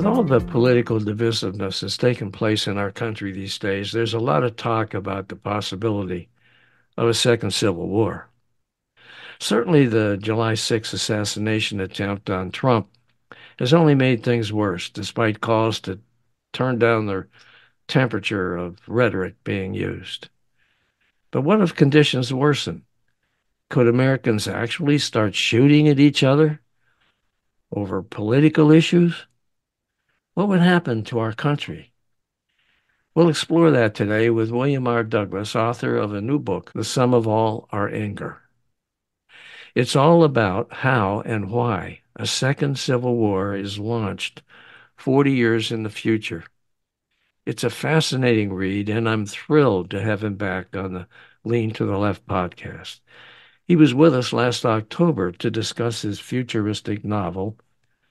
all the political divisiveness that's taken place in our country these days, there's a lot of talk about the possibility of a second civil war. Certainly, the July 6th assassination attempt on Trump has only made things worse, despite calls to turn down the temperature of rhetoric being used. But what if conditions worsen? Could Americans actually start shooting at each other over political issues? What would happen to our country? We'll explore that today with William R. Douglas, author of a new book, The Sum of All Our Anger. It's all about how and why a second civil war is launched 40 years in the future. It's a fascinating read, and I'm thrilled to have him back on the Lean to the Left podcast. He was with us last October to discuss his futuristic novel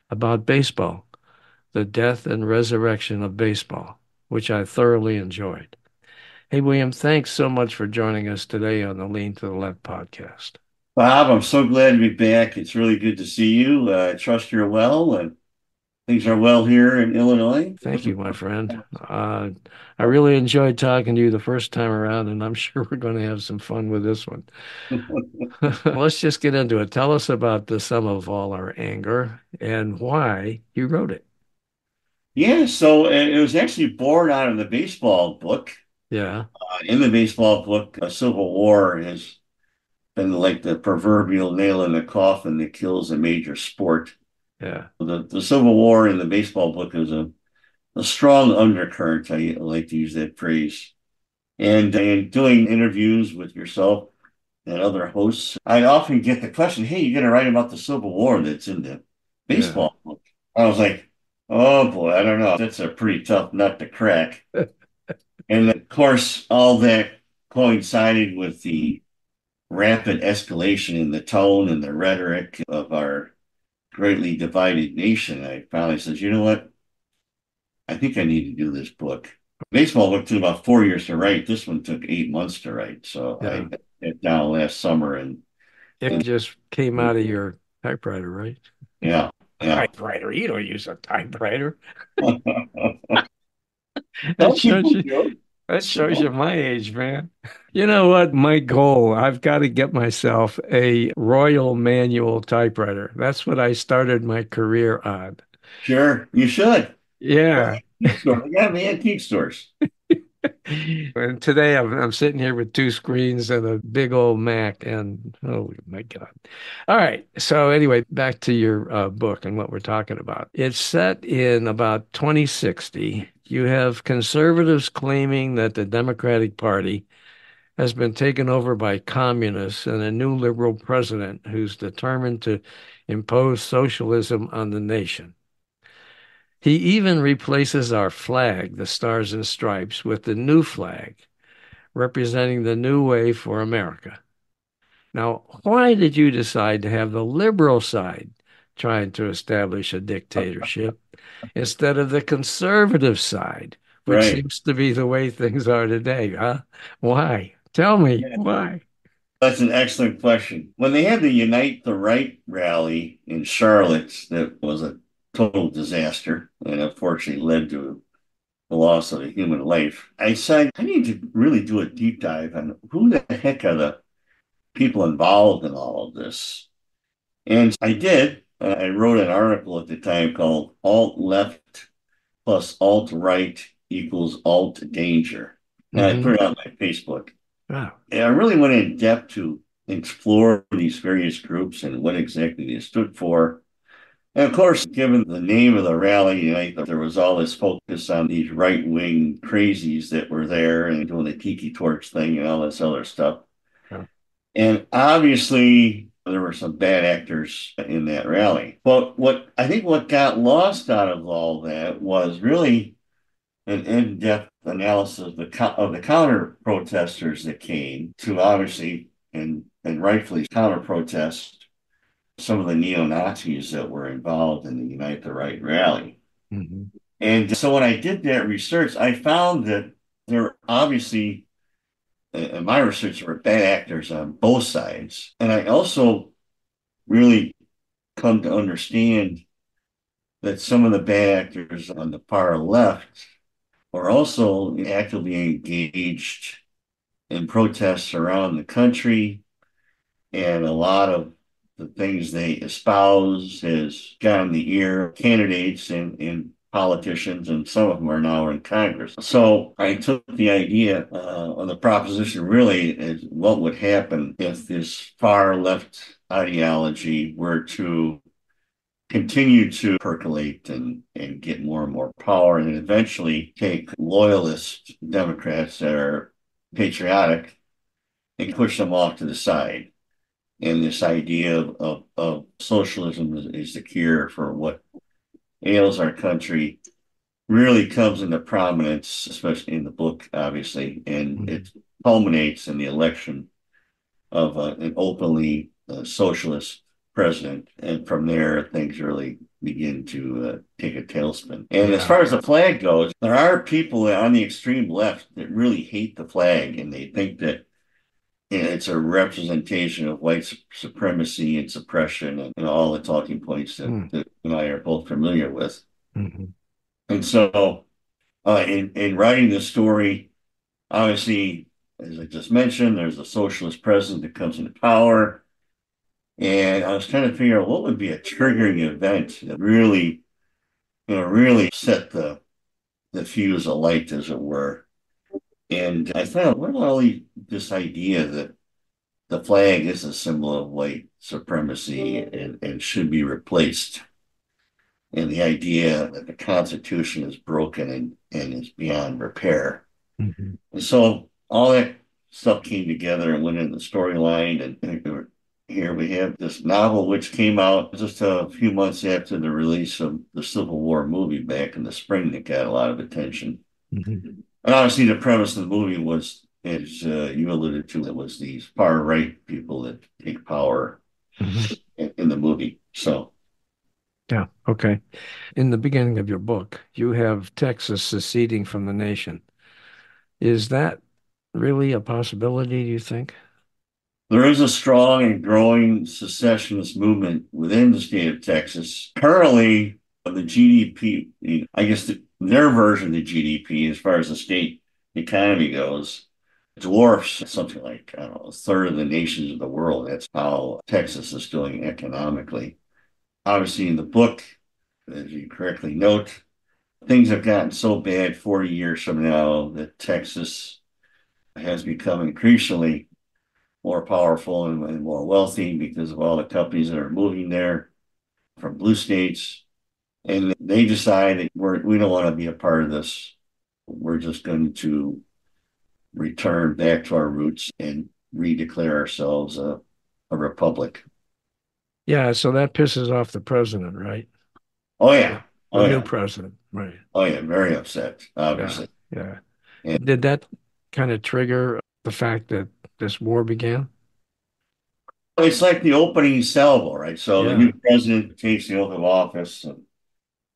about baseball, The Death and Resurrection of Baseball, which I thoroughly enjoyed. Hey, William, thanks so much for joining us today on the Lean to the Left podcast. Bob, I'm so glad to be back. It's really good to see you. I trust you're well and things are well here in Illinois. Thank you, my friend. I really enjoyed talking to you the first time around, and I'm sure we're going to have some fun with this one. Let's just get into it. Tell us about The Sum of All Our Anger and why you wrote it. Yeah, so it was actually born out of the baseball book. Yeah, In the baseball book, a civil war has been like the proverbial nail in the coffin that kills a major sport. yeah, The Civil War in the baseball book is a strong undercurrent. I like to use that phrase. And in doing interviews with yourself and other hosts, I'd often get the question, "Hey, you're going to write about the Civil War that's in the yeah. baseball book?" I was like, "Oh boy, I don't know. That's a pretty tough nut to crack." And of course, all that coincided with the rapid escalation in the tone and the rhetoric of our greatly divided nation. I finally said, "You know what? I think I need to do this book." Baseball book took about 4 years to write. This one took 8 months to write. So I Yeah. got it down last summer It and just came out of your typewriter, right? yeah, yeah. Typewriter. You don't use a typewriter. That Some shows people you do. that shows So, you my age, man. You know what? My goal, I've got to get myself a Royal manual typewriter. That's what I started my career on. sure, you should. Go to Yeah. antique store. They got the antique stores. And today I'm sitting here with two screens and a big old Mac, and oh my God. All right. So anyway, back to your book and what we're talking about. It's set in about 2060. You have conservatives claiming that the Democratic Party has been taken over by communists and a new liberal president who's determined to impose socialism on the nation. He even replaces our flag, the Stars and Stripes, with the new flag, representing the new way for America. Now, why did you decide to have the liberal side trying to establish a dictatorship instead of the conservative side, which Right. seems to be the way things are today, huh? Why? Tell me Yeah. why. That's an excellent question. When they had the Unite the Right rally in Charlotte, that was a total disaster and unfortunately led to the loss of a human life. I said, I need to really do a deep dive on who the heck are the people involved in all of this. And I did. I wrote an article at the time called Alt Left plus Alt Right equals Alt Danger. And I Mm-hmm. put it on my Facebook. Oh, And I really went in depth to explore these various groups and what exactly they stood for. And of course, given the name of the rally, there was all this focus on these right wing crazies that were there and doing the tiki torch thing and all this other stuff. yeah. And obviously, there were some bad actors in that rally. But what got lost out of all that was really an in-depth analysis of the counter protesters that came to obviously and rightfully counter protest some of the neo Nazis that were involved in the Unite the Right rally. Mm-hmm. And so when I did that research, I found that there obviously, in my research, there were bad actors on both sides. And I also really come to understand that some of the bad actors on the far left were also actively engaged in protests around the country, and a lot of the things they espouse has gotten the ear of candidates and politicians, and some of them are now in Congress. So I took the idea on the proposition really is what would happen if this far left ideology were to continue to percolate and get more and more power, and eventually take loyalist Democrats that are patriotic and push them off to the side. And this idea of socialism is the cure for what ails our country really comes into prominence, especially in the book, obviously, and Mhm. it culminates in the election of an openly socialist president. And from there, things really begin to take a tailspin. And as Yeah. far as the flag goes, there are people on the extreme left that really hate the flag, and they think that it's a representation of white supremacy and suppression, and all the talking points Mm. that you and I are both familiar with. Mhm. And so, in writing the story, obviously, as I just mentioned, there's a socialist president that comes into power. And I was trying to figure out what would be a triggering event that really, really set the fuse alight, as it were. And I thought, what about this idea that the flag is a symbol of white supremacy and should be replaced? And the idea that the Constitution is broken and is beyond repair. Mhm. And so all that stuff came together and went in the storyline. And here we have this novel, which came out just a few months after the release of the Civil War movie back in the spring, that got a lot of attention. Mhm. And obviously, the premise of the movie was, as you alluded to, it was these far right people that take power Mhm. in the movie. So Yeah. Okay. In the beginning of your book, you have Texas seceding from the nation. Is that really a possibility, do you think? there is a strong and growing secessionist movement within the state of Texas. Currently, the GDP, I guess their version of the GDP, as far as the state economy goes, dwarfs something like, I don't know, a third of the nations of the world. That's how Texas is doing economically. Obviously, in the book, as you correctly note, things have gotten so bad 40 years from now that Texas has become increasingly more powerful and more wealthy because of all the companies that are moving there from blue states. And they decide we don't want to be a part of this. We're just going to return back to our roots and redeclare ourselves a republic. Yeah, so that pisses off the president, right? Oh The, yeah, the oh new yeah, president, right? oh yeah, very upset, Yeah, obviously. yeah. And Did that kind of trigger the fact that this war began? it's like the opening salvo, right? So the Yeah. new president takes the oath of office,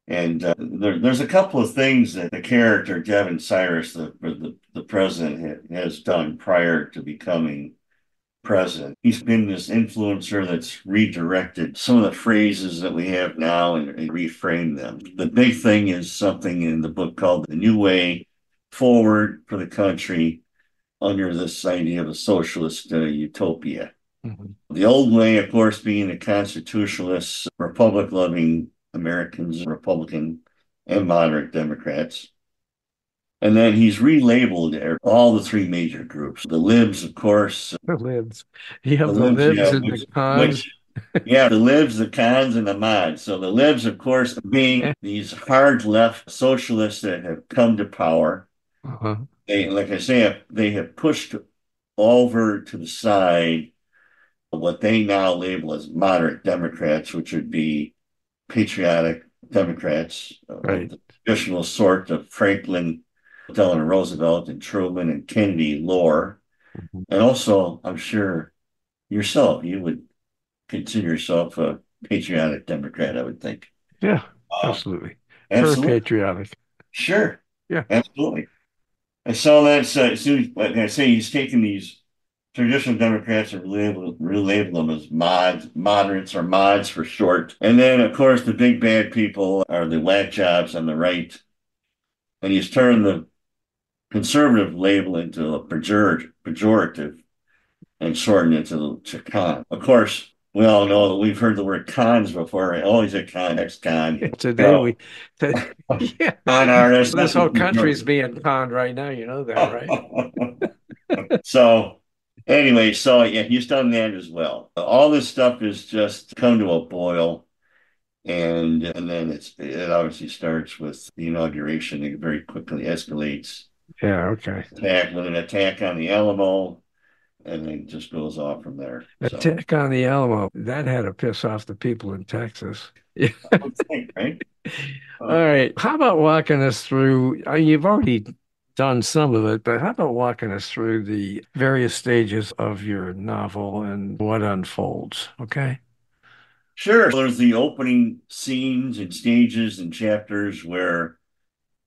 and there's a couple of things that the character Devin Cyrus, the president, has done prior to becoming president. He's been this influencer that's redirected some of the phrases that we have now and reframed them. The big thing is something in the book called The New Way Forward for the Country under this idea of a socialist utopia. Mhm. The old way, of course, being the constitutionalists, republic loving Americans, Republican and moderate Democrats. And then he's relabeled all the three major groups. The libs, of course, The libs. You the have the libs, libs yeah, and the cons. which yeah, the libs, the cons, and the mods. So the libs, of course, being these hard left socialists that have come to power. Uh-huh. They, like I say, they have pushed over to the side what they now label as moderate Democrats, which would be patriotic Democrats of Right. the traditional sort of Franklin Delano Roosevelt and Truman and Kennedy lore. Mhm. And also, I'm sure yourself, you would consider yourself a patriotic Democrat, I would think. Yeah, Um, absolutely. Very absolutely. patriotic. Sure. Yeah. Absolutely. I saw that as soon as, like I say, he's taken these Traditional Democrats have relabeled them as moderates or mods for short. And then, of course, the big bad people are the whack jobs on the right. And he's turned the conservative label into a pejorative and shortened it to con. Of course, we all know that we've heard the word cons before. Right? Oh, he's a con, ex-con. Today So, we, yeah, con artist, this nothing whole country's pejorative. being conned right now. You know that, right? So anyway, so yeah, he's done that as well. All this stuff is just come to a boil, and then it obviously starts with the inauguration. It very quickly escalates Yeah, okay. attack with an attack on the Alamo, and then just goes off from there. So Attack on the Alamo. That had to piss off the people in Texas. Yeah. I would think, right? All right. How about walking us through? You've already done some of it, but how about walking us through the various stages of your novel and what unfolds? Okay. Sure. There's the opening scenes and stages and chapters where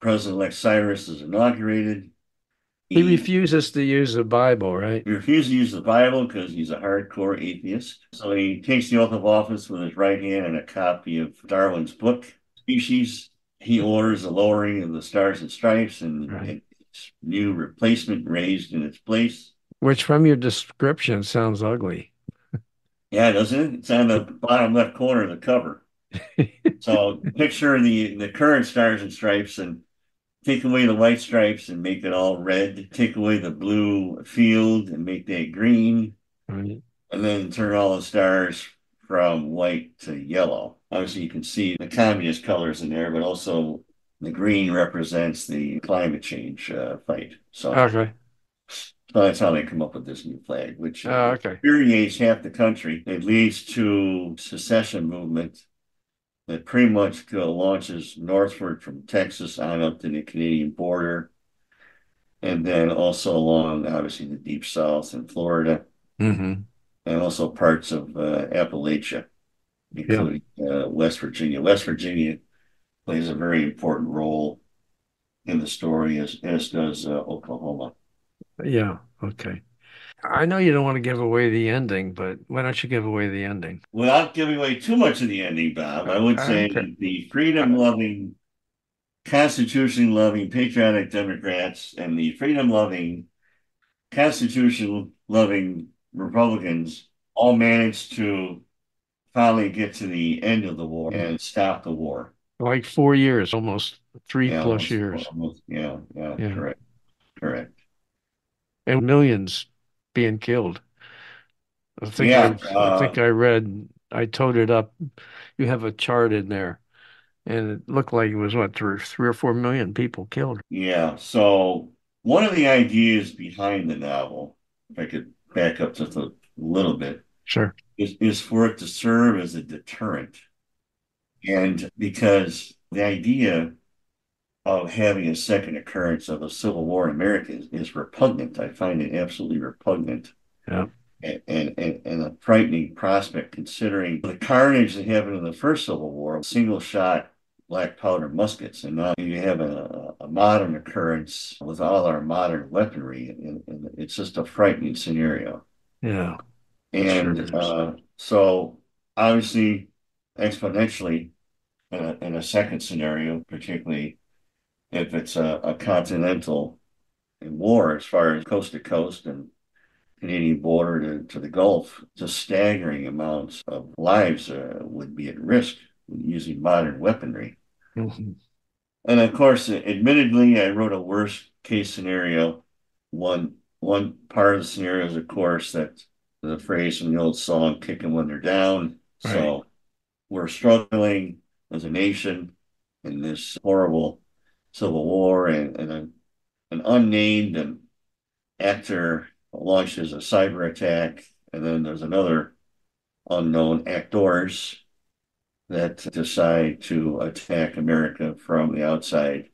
President-elect Cyrus is inaugurated. He He refuses to use the Bible, right? He refuses to use the Bible because he's a hardcore atheist. So he takes the oath of office with his right hand and a copy of Darwin's book, Species. He orders the lowering of the Stars and Stripes Right. and its new replacement raised in its place. Which from your description sounds ugly. Yeah, doesn't it? It's on the bottom left corner of the cover. So picture the current Stars and Stripes and take away the white stripes and make it all red. Take away the blue field and make that green. Right. And then turn all the stars from white to yellow. Obviously, you can see the communist colors in there, but also the green represents the climate change fight. Okay. So that's how they come up with this new flag, which Okay. infuriates half the country. It leads to secession movement that pretty much launches northward from Texas on up to the Canadian border, and then also along, obviously, the deep south in Florida, Hmm. and also parts of Appalachia, Yeah. including West Virginia. West Virginia plays a very important role in the story, as does Oklahoma. Yeah. Okay. I know you don't want to give away the ending, but why don't you give away the ending? Without giving away too much of the ending, Bob, I would Okay. say the freedom loving, constitution loving, patriotic Democrats and the freedom loving, constitution loving Republicans all managed to finally get to the end of the war and stop the war. Like 4 years, almost three Yeah, plus years. yeah, yeah, Yeah. correct, correct. And millions being killed. I think I Yeah, I think I read I toted up. You have a chart in there, and it looked like it was what, three or 4 million people killed. yeah. So one of the ideas behind the novel, if I could back up just a little bit, Sure. is for it to serve as a deterrent. And because the idea of having a second occurrence of a civil war in America is repugnant. I find it absolutely repugnant Yeah. and a frightening prospect considering the carnage that happened in the first Civil War, single shot black powder muskets. And now you have a modern occurrence with all our modern weaponry. And it's just a frightening scenario. Yeah. It sure And is. so, obviously, exponentially, in a second scenario, particularly if it's a continental war as far as coast to coast and Canadian border to the Gulf, just staggering amounts of lives would be at risk using modern weaponry. Mhm. And of course, admittedly, I wrote a worst case scenario. One part of the scenario is, of course, that the phrase from the old song, kick them when they're down. Right. So we're struggling as a nation in this horrible civil war, and an unnamed actor launches a cyber attack, and then there's another unknown actors that decide to attack America from the outside.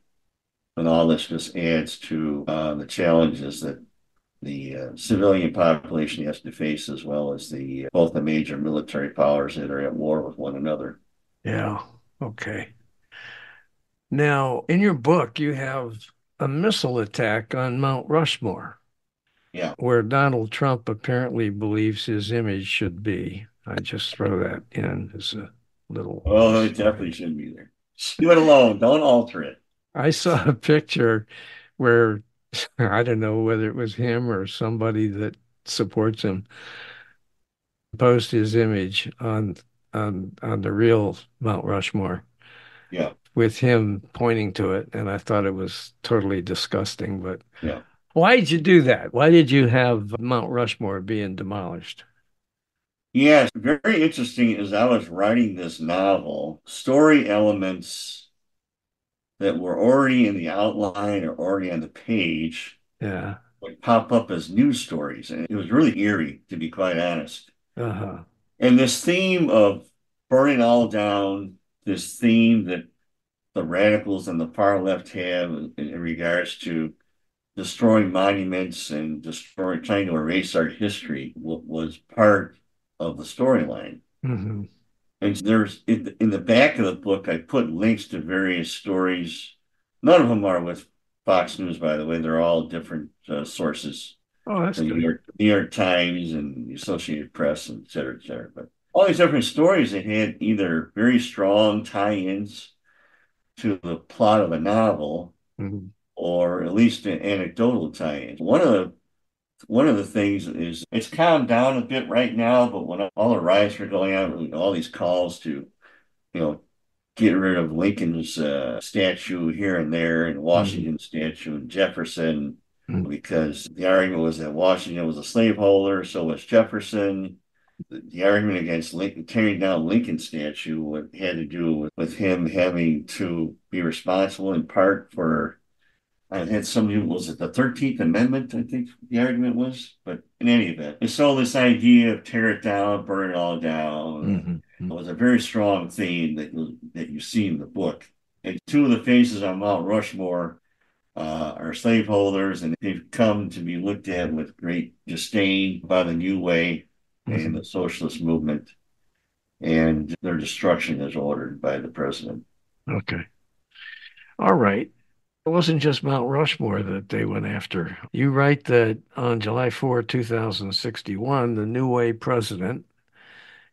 And all this just adds to the challenges that the civilian population has to face, as well as the both the major military powers that are at war with one another. Yeah. Okay. Now, in your book, you have a missile attack on Mount Rushmore. Yeah. where Donald Trump apparently believes his image should be. I just throw that in as a little Oh, it definitely aside. should be there. Leave it alone. Don't alter it. I saw a picture where I don't know whether it was him or somebody that supports him post his image on the real Mount Rushmore Yeah. with him pointing to it, and I thought it was totally disgusting. But Yeah. why did you do that? Why did you have Mount Rushmore being demolished? Yeah, it's very interesting as I was writing this novel, story elements that were already in the outline or already on the page Yeah. would pop up as news stories. And it was really eerie, to be quite honest. Uh-huh. And this theme of burning all down, this theme that the radicals and the far left have in regards to destroying monuments and destroying, trying to erase our history was part of the storyline. Hmm. And there's in the back of the book, I put links to various stories. None of them are with Fox News, by the way. They're all different sources, Oh, that's the good. New York Times and the Associated Press, and et cetera, et cetera. But all these different stories that had either very strong tie-ins to the plot of a novel Hmm. or at least an anecdotal tie-ins. One of the things is it's calmed down a bit right now, but when all the riots were going on, all these calls to, you know, get rid of Lincoln's statue here and there, and Hmm. Washington statue and Jefferson, because the argument was that Washington was a slaveholder, so was Jefferson. The argument against Lincoln, tearing down Lincoln's statue, what had to do with him having to be responsible in part for I had somebody who was it the 13th Amendment, I think the argument was. But in any event, it's all this idea of tear it down, burn it all down. Hmm. It was a very strong theme that you see in the book. And two of the faces on Mount Rushmore are slaveholders, and they've come to be looked at with great disdain by the New Way and Hmm. the socialist movement, and their destruction is ordered by the president. Okay. All right. It wasn't just Mount Rushmore that they went after. You write that on July 4, 2061, the New Way president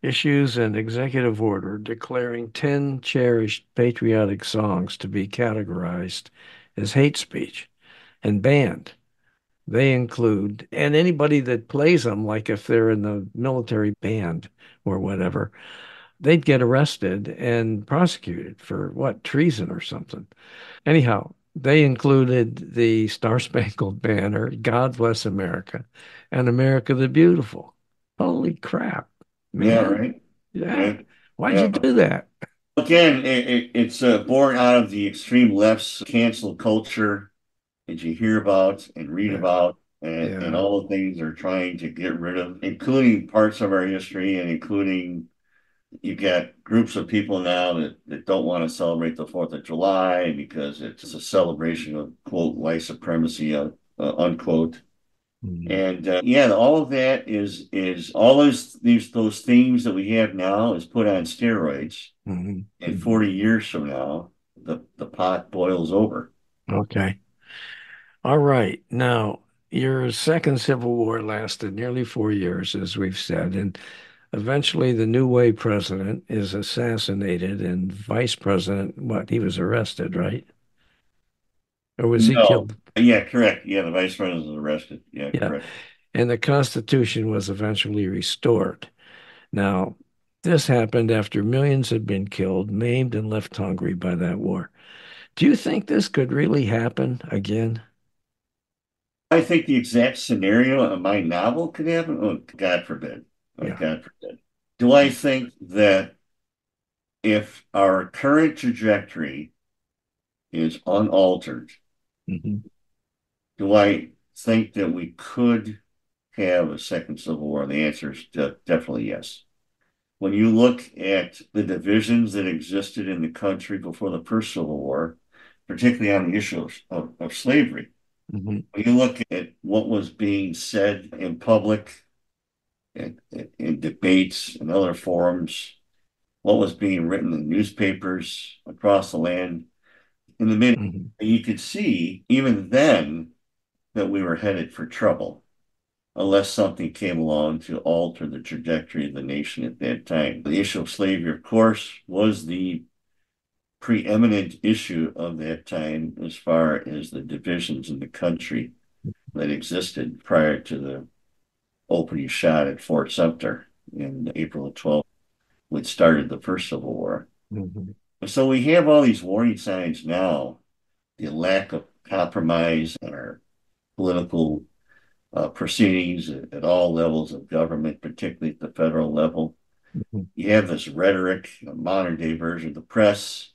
issues an executive order declaring 10 cherished patriotic songs to be categorized as hate speech and banned. They include, and anybody that plays them, like if they're in the military band or whatever, they'd get arrested and prosecuted for what, treason or something. Anyhow, they included the Star Spangled Banner, God Bless America, and America the Beautiful. Holy crap, Yeah, man. right. Yeah. Right. Why'd you Yeah. do that? Again, it's born out of the extreme left's cancel culture that you hear about and read Yeah. about, and Yeah. all the things they're trying to get rid of, including parts of our history, and including you've got groups of people now that don't want to celebrate the 4th of July because it's a celebration of, quote, white supremacy, unquote. Mhm. And yeah, all of that is all those themes that we have now is put on steroids. Mhm. And Mhm. 40 years from now, the pot boils over. Okay. All right. Now, your second Civil War lasted nearly 4 years, as we've said, and eventually the new way president is assassinated, and vice president, what, he was arrested, right? Or was he No. killed? Yeah, correct. Yeah, the vice president was arrested. Yeah, Yeah. correct. And the Constitution was eventually restored. Now, this happened after millions had been killed, maimed, and left hungry by that war. Do you think this could really happen again? I think the exact scenario of my novel could happen. Oh, God forbid. Oh, Yeah. God forbid. Do I think that if our current trajectory is unaltered, Hmm. do I think that we could have a second civil war? The answer is definitely yes. When you look at the divisions that existed in the country before the first Civil War, particularly on the issue of slavery, Hmm. when you look at what was being said in public, in debates and other forums, what was being written in newspapers across the land, in the mid, Hmm. you could see even then that we were headed for trouble. unless something came along to alter the trajectory of the nation at that time. The issue of slavery, of course, was the preeminent issue of that time as far as the divisions in the country that existed prior to the opening shot at Fort Sumter in April of 12th, which started the first Civil War. Mhm. So we have all these warning signs now, the lack of compromise in our political proceedings at all levels of government, particularly at the federal level. Mhm. You have this rhetoric, a modern day version of the press,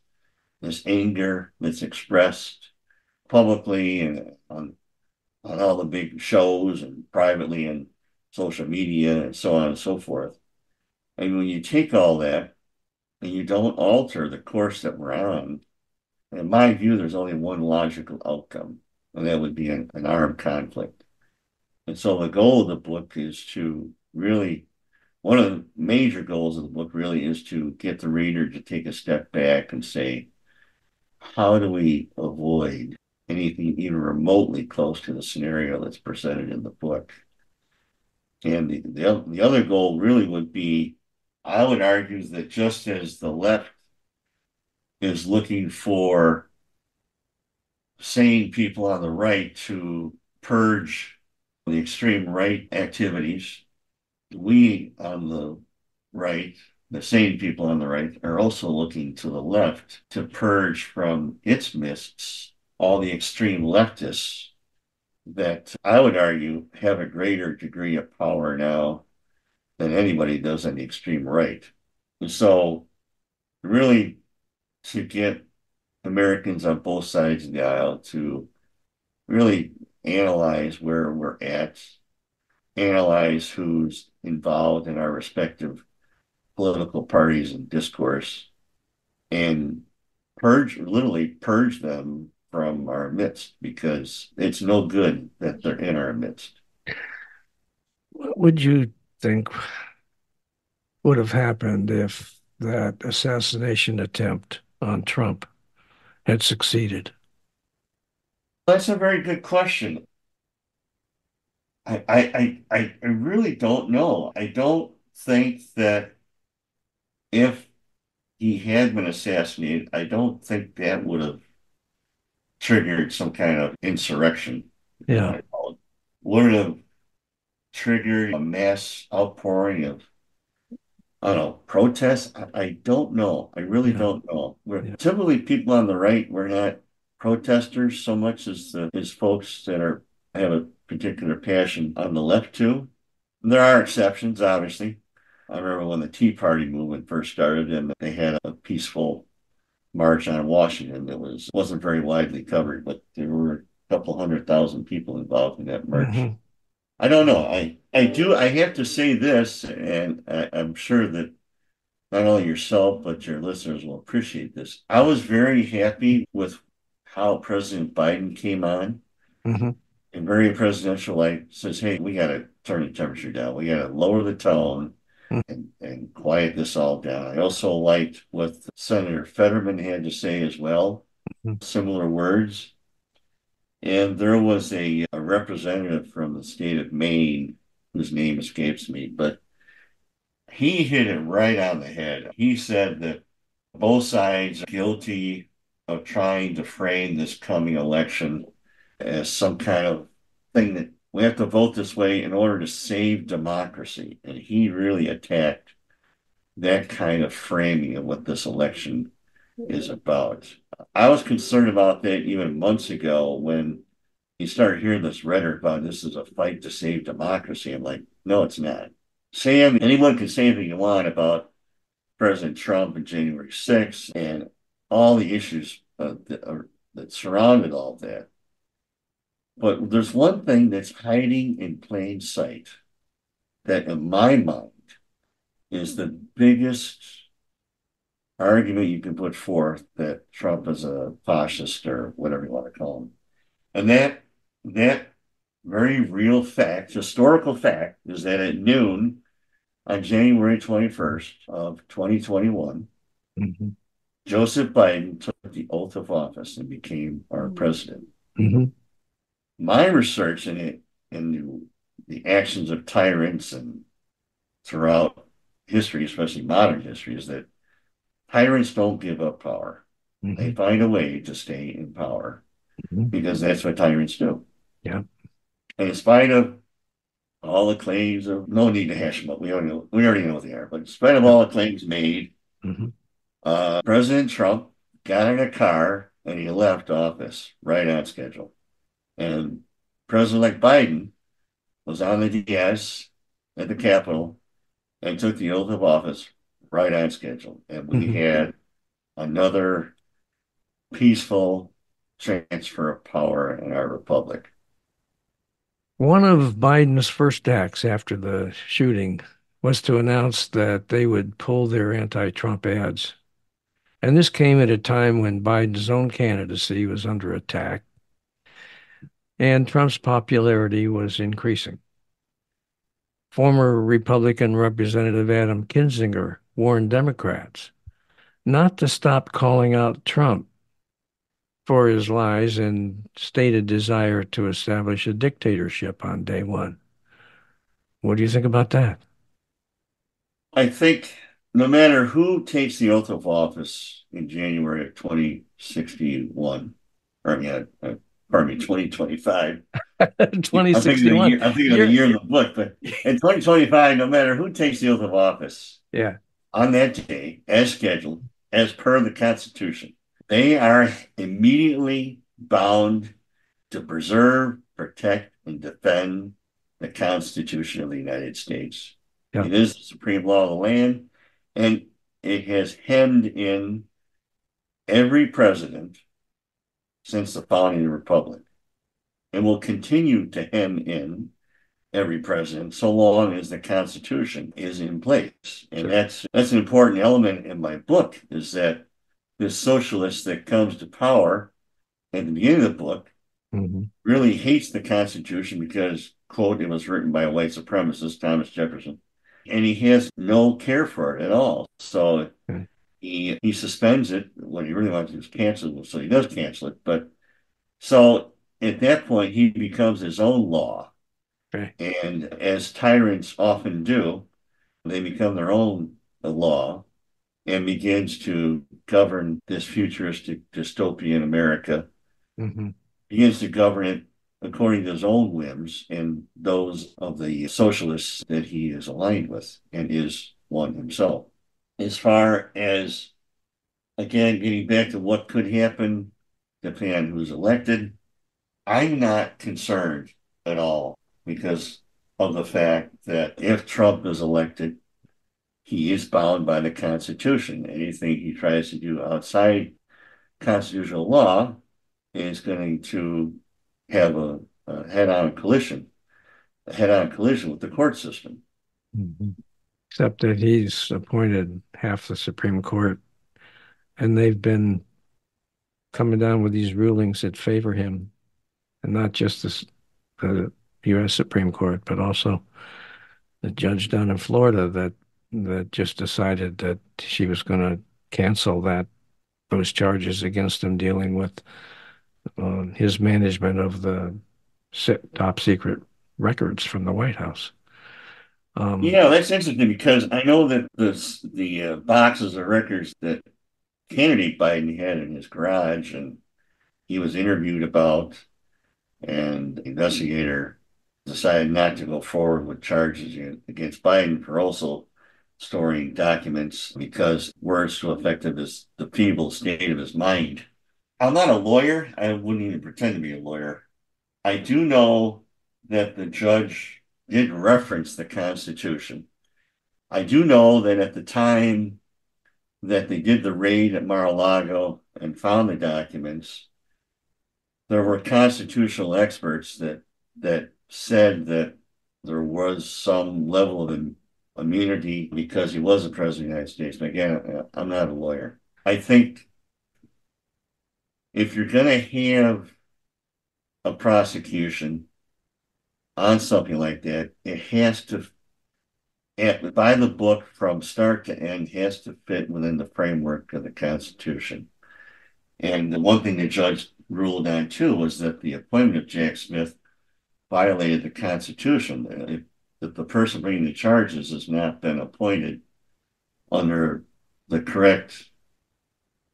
this anger that's expressed publicly and on all the big shows and privately and social media and so on and so forth. And when you take all that and you don't alter the course that we're on, in my view, there's only one logical outcome, and that would be an armed conflict. And so the goal of the book is to really, one of the major goals of the book really is to get the reader to take a step back and say, how do we avoid anything even remotely close to the scenario that's presented in the book? And the other goal really would be, I would argue that just as the left is looking for sane people on the right to purge the extreme right activities, we on the right, the sane people on the right, are also looking to the left to purge from its mists all the extreme leftists that I would argue have a greater degree of power now than anybody does on the extreme right. And so, really, to get Americans on both sides of the aisle to really analyze where we're at, analyze who's involved in our respective political parties and discourse, and literally purge them from our midst because it's no good that they're in our midst. What would you think would have happened if that assassination attempt on Trump had succeeded? That's a very good question. I really don't know. I don't think that if he had been assassinated, I don't think that would have triggered some kind of insurrection, if you Yeah, want to call it. Would it have triggered a mass outpouring of, I don't know, protests? I don't know. I really yeah, don't know. yeah. Typically people on the right, we're not protesters so much as folks that are have a particular passion on the left too. There are exceptions, obviously. I remember when the Tea Party movement first started and they had a peaceful march on Washington that wasn't very widely covered, but there were a couple 100,000 people involved in that march. Hmm. I don't know. I have to say this, and I'm sure that not only yourself but your listeners will appreciate this. I was very happy with how President Biden came on Hmm. and very presidential, like says, hey, we got to turn the temperature down. We got to lower the tone and quiet this all down. I also liked what Senator Fetterman had to say as well, similar words. And there was a representative from the state of Maine, whose name escapes me, but he hit it right on the head. He said that both sides are guilty of trying to frame this coming election as some kind of thing that we have to vote this way in order to save democracy. And he really attacked that kind of framing of what this election is about. I was concerned about that even months ago when you started hearing this rhetoric about this is a fight to save democracy. I'm like, no, it's not. Anyone can say anything you want about President Trump and January 6th and all the issues that surrounded all that. But there's one thing that's hiding in plain sight that, in my mind, is the biggest argument you can put forth that Trump is a fascist or whatever you want to call him. And that very real fact, historical fact, is that at noon on January 21st of 2021, Hmm. Joseph Biden took the oath of office and became our president. Hmm. My research in the actions of tyrants and throughout history, especially modern history, is that tyrants don't give up power. They Hmm. find a way to stay in power Hmm. because that's what tyrants do. Yeah. And in spite of all the claims of no need to hash them up, we already know what they are. But in spite of Yeah. all the claims made, Hmm. President Trump got in a car and he left office right on schedule. And President-elect Biden was on the DS at the Capitol and took the oath of office right on schedule. And we Hmm. had another peaceful transfer of power in our republic. One of Biden's first acts after the shooting was to announce that they would pull their anti-Trump ads. And this came at a time when Biden's own candidacy was under attack and Trump's popularity was increasing. Former Republican Representative Adam Kinzinger warned Democrats not to stop calling out Trump for his lies and stated desire to establish a dictatorship on day one. What do you think about that? I think no matter who takes the oath of office in January of 2061, or pardon me, 2025. I'm 2061. thinking of the You're, year in the book, but in 2025, no matter who takes the oath of office yeah. on that day, as scheduled, as per the Constitution, they are immediately bound to preserve, protect, and defend the Constitution of the United States. Yeah. It is the supreme law of the land, and it has hemmed in every president since the founding of the Republic and will continue to hem in every president so long as the Constitution is in place. And Sure. that's an important element in my book is that this socialist that comes to power at the beginning of the book Hmm. really hates the Constitution because, quote, it was written by a white supremacist, Thomas Jefferson, and he has no care for it at all. So Okay. he suspends it. What he really wants to do is cancel it, so he does cancel it. But so at that point, he becomes his own law. Okay. And as tyrants often do, they become their own law and begins to govern this futuristic dystopian America, Hmm. begins to govern it according to his own whims and those of the socialists that he is aligned with and is one himself. As far as, again, getting back to what could happen depending on who's elected, I'm not concerned at all because of the fact that if Trump is elected, he is bound by the Constitution. Anything he tries to do outside constitutional law is going to have a head-on collision with the court system. Hmm. Except that he's appointed half the Supreme Court, and they've been coming down with these rulings that favor him, and not just the U.S. Supreme Court, but also the judge down in Florida that just decided that she was going to cancel those charges against him dealing with his management of the top secret records from the White House. Um, Yeah, that's interesting because I know that the boxes of records that candidate Biden had in his garage and he was interviewed about, and the investigator decided not to go forward with charges against Biden for also storing documents because words to effective as the feeble state of his mind. I'm not a lawyer. I wouldn't even pretend to be a lawyer. I do know that the judge did reference the Constitution. I do know that at the time that they did the raid at Mar-a-Lago and found the documents, there were constitutional experts that said that there was some level of immunity because he was the president of the United States. But again, I'm not a lawyer. I think if you're going to have a prosecution on something like that, it has to, by the book from start to end, has to fit within the framework of the Constitution. And the one thing the judge ruled on too was that the appointment of Jack Smith violated the Constitution. If the person bringing the charges has not been appointed under the correct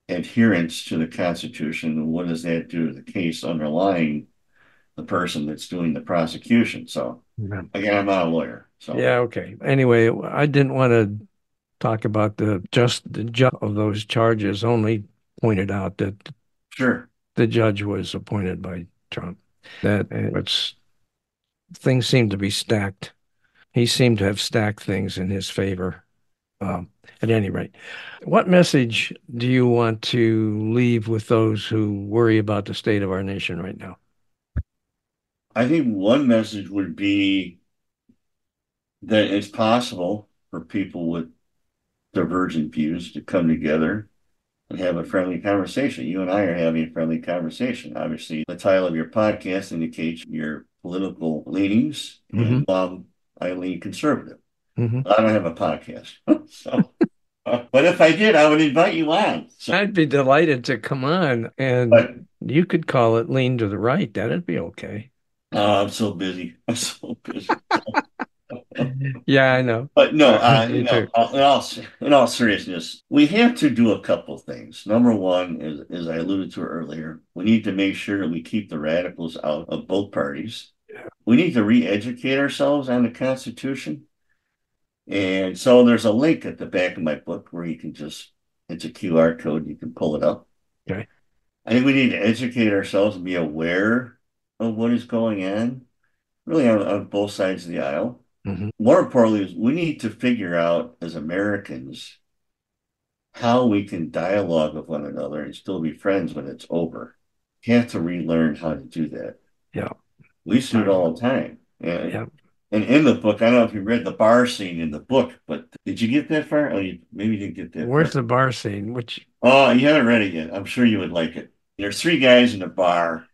adherence to the Constitution, what does that do to the case underlying the person that's doing the prosecution? So, Yeah. again, I'm not a lawyer. So, Yeah, okay. Anyway, I didn't want to talk about the judge of those charges, only pointed out that sure. the judge was appointed by Trump. That it's things seem to be stacked. He seemed to have stacked things in his favor. At any rate, what message do you want to leave with those who worry about the state of our nation right now? I think one message would be that it's possible for people with divergent views to come together and have a friendly conversation. You and I are having a friendly conversation. Obviously, the title of your podcast indicates your political leanings, Hmm. and I lean conservative. Hmm. I don't have a podcast. So, but if I did, I would invite you on. So, I'd be delighted to come on, and but you could call it lean to the right. That'd be okay. I'm so busy. I'm so busy. Yeah, I know. But no, Me too. in all seriousness, we have to do a couple of things. Number one, as I alluded to earlier, we need to make sure that we keep the radicals out of both parties. We need to re-educate ourselves on the Constitution. And so there's a link at the back of my book where you can just, it's a QR code, you can pull it up. Okay. I think we need to educate ourselves and be aware of what is going on, really on both sides of the aisle. Hmm. More importantly, is we need to figure out as Americans how we can dialogue with one another and still be friends when it's over. You have to relearn how to do that. Yeah. We used to do it Uh, all the time. yeah. And in the book, I don't know if you read the bar scene in the book, but did you get that far? Oh, you maybe didn't get that Where's far. the bar scene? Which, Oh, you haven't read it yet. I'm sure you would like it. There's three guys in a bar,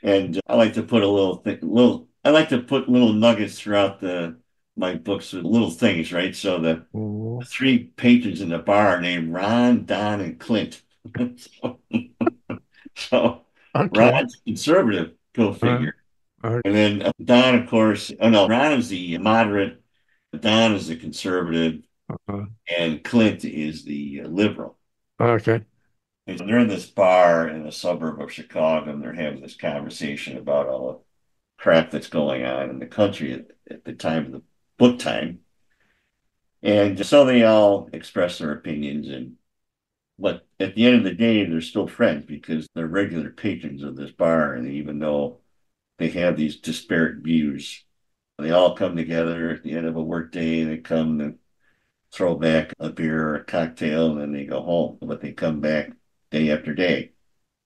and I like to put a I like to put little nuggets throughout the my books with little things, right? So the oh, three patrons in the bar are named Ron, Don, and Clint. so, so okay. Ron's conservative, go Uh, figure. uh, And then Don, of course, oh no, Ron is the moderate, Don is the conservative, uh, and Clint is the liberal. okay. And they're in this bar in a suburb of Chicago, and they're having this conversation about all the crap that's going on in the country at the time of the book time. And so they all express their opinions, and but at the end of the day, they're still friends because they're regular patrons of this bar, and even though they have these disparate views, they all come together at the end of a work day. They come and throw back a beer or a cocktail, and then they go home. But they come back day after day.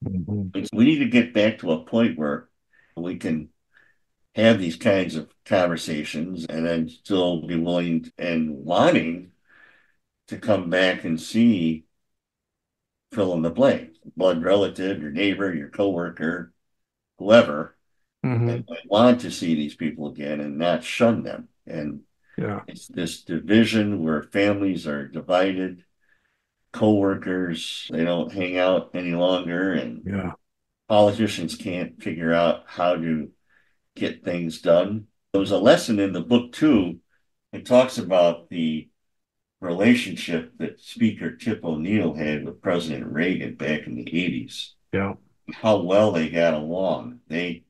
Mhm. We need to get back to a point where we can have these kinds of conversations and then still be willing and wanting to come back and see fill in the blank, blood relative, your neighbor, your coworker, whoever, and Mhm. want to see these people again and not shun them. And Yeah. it's this division where families are divided, coworkers, they don't hang out any longer, and Yeah. politicians can't figure out how to get things done. There was a lesson in the book too. It talks about the relationship that Speaker Tip O'Neill had with President Reagan back in the 80s, Yeah. how well they got along. They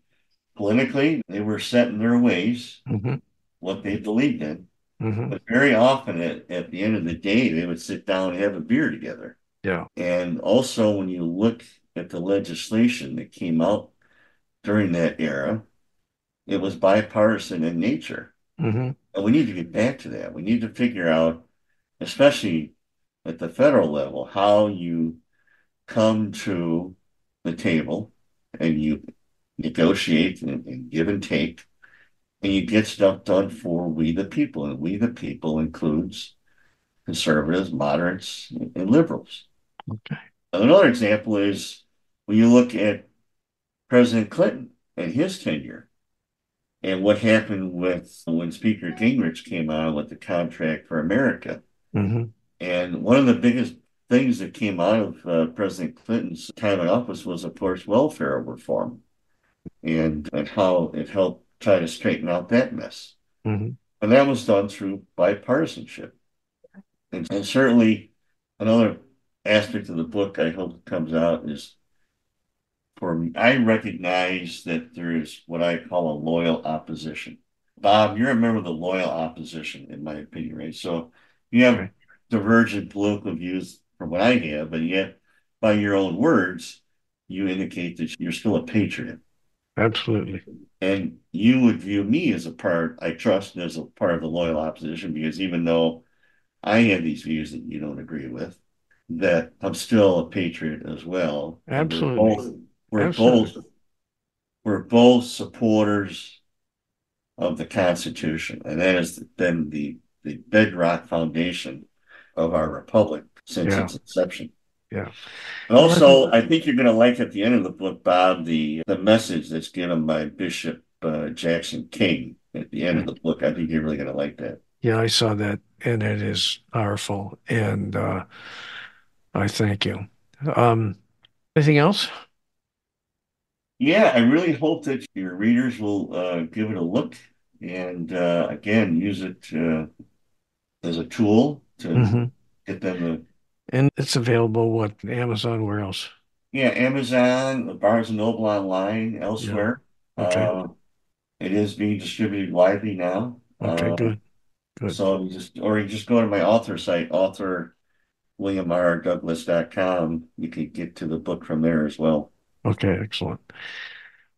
politically, they were set in their ways, Hmm. what they believed in, Hmm. but very often at the end of the day, they would sit down and have a beer together. Yeah. And also, when you look at the legislation that came out during that era, it was bipartisan in nature. Hmm. And we need to get back to that. We need to figure out, especially at the federal level, how you come to the table and you negotiate and give and take, and you get stuff done for we the people. And we the people includes conservatives, moderates, and liberals. Okay. Another example is when you look at President Clinton and his tenure and what happened with when Speaker Gingrich came on with the Contract for America. Hmm. And one of the biggest things that came out of President Clinton's time in office was, of course, welfare reform and how it helped try to straighten out that mess. Mm-hmm. And that was done through bipartisanship. And certainly another aspect of the book I hope comes out is for me, I recognize that there is what I call a loyal opposition. Bob, you're a member of the loyal opposition, in my opinion, right? So you have Okay. divergent political views from what I have, but yet by your own words, you indicate that you're still a patriot. Absolutely. And you would view me as a part, I trust, as a part of the loyal opposition, because even though I have these views that you don't agree with, that I'm still a patriot as well. And Absolutely. we're both, Absolutely. we're both supporters of the Constitution. And that has been the bedrock foundation of our republic since Yeah. its inception. Yeah. And Well, I think, also, I think you're going to like at the end of the book, Bob, the message that's given by Bishop Jackson King at the end of okay. the book. I think you're really going to like that. Yeah, I saw that, and it is powerful. And I thank you. Um, Anything else? Yeah, I really hope that your readers will give it a look and again use it as a tool to Hmm. get them to, And it's available, what, Amazon, where else? yeah, Amazon, Barnes and Noble online, Yeah. elsewhere. Okay. Uh, it is being distributed widely now. Okay, good. Good. So you just go to my author site, author WilliamRDouglas.com. You can get to the book from there as well. Okay, excellent.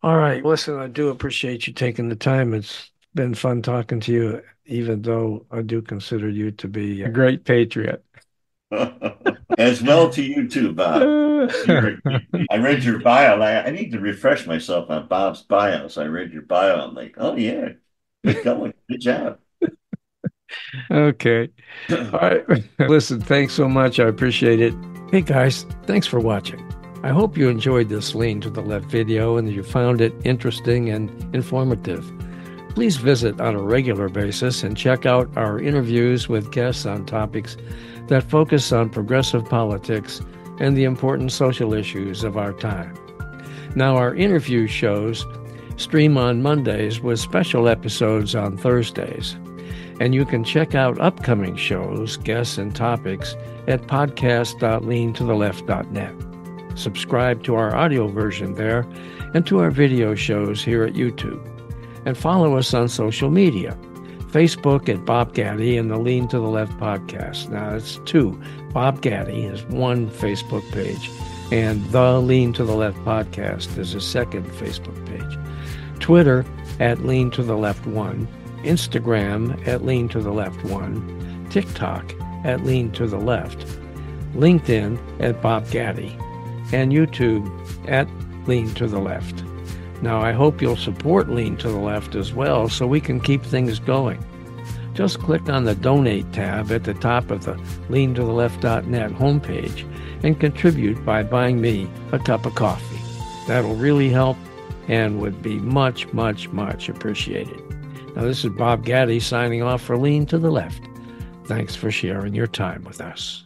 All right. Listen, I do appreciate you taking the time. It's been fun talking to you, even though I do consider you to be a great patriot. As well to you too, Bob. I read your bio. I need to refresh myself on Bob's bio. So I read your bio. I'm like, oh yeah, good going. Good job. Okay. All right. Listen, thanks so much. I appreciate it. Hey guys, thanks for watching. I hope you enjoyed this Lean to the Left video and that you found it interesting and informative. Please visit on a regular basis and check out our interviews with guests on topics that focus on progressive politics and the important social issues of our time. Now, our interview shows stream on Mondays with special episodes on Thursdays. And you can check out upcoming shows, guests, and topics at podcast.leantotheleft.net. Subscribe to our audio version there and to our video shows here at YouTube. And follow us on social media. Facebook at Bob Gaddy and the Lean to the Left podcast. Now it's two. Bob Gaddy is one Facebook page, and the Lean to the Left podcast is a second Facebook page. Twitter at Lean to the Left 1. Instagram at Lean to the Left 1. TikTok at Lean to the Left. LinkedIn at Bob Gaddy. And YouTube at Lean to the Left. Now, I hope you'll support Lean to the Left as well so we can keep things going. Just click on the Donate tab at the top of the leantotheleft.net homepage and contribute by buying me a cup of coffee. That'll really help and would be much, much, much appreciated. Now, this is Bob Gaddy signing off for Lean to the Left. Thanks for sharing your time with us.